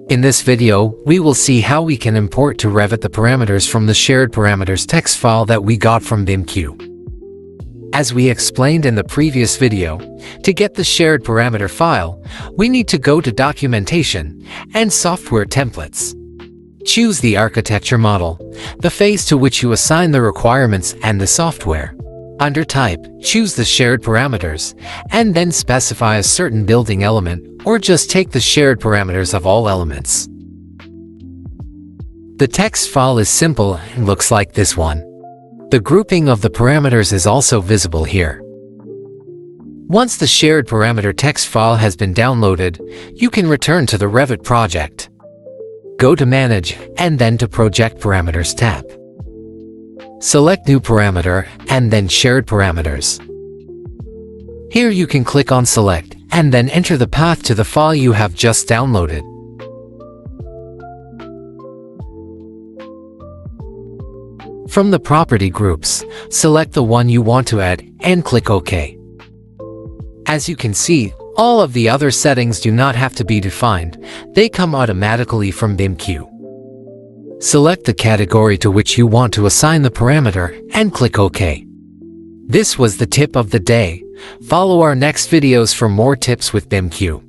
In this video, we will see how we can import to Revit the parameters from the shared parameters text file that we got from BIMQ. As we explained in the previous video, to get the shared parameter file, we need to go to Documentation and Software Templates. Choose the architecture model, the phase to which you assign the requirements and the software. Under Type, choose the shared parameters, and then specify a certain building element, or just take the shared parameters of all elements. The text file is simple and looks like this one. The grouping of the parameters is also visible here. Once the shared parameter text file has been downloaded, you can return to the Revit project. Go to Manage, and then to Project Parameters tab. Select New Parameter, and then Shared Parameters. Here you can click on Select, and then enter the path to the file you have just downloaded. From the property groups, select the one you want to add, and click OK. As you can see, all of the other settings do not have to be defined, they come automatically from BIMQ. Select the category to which you want to assign the parameter, and click OK. This was the tip of the day. Follow our next videos for more tips with BIMQ.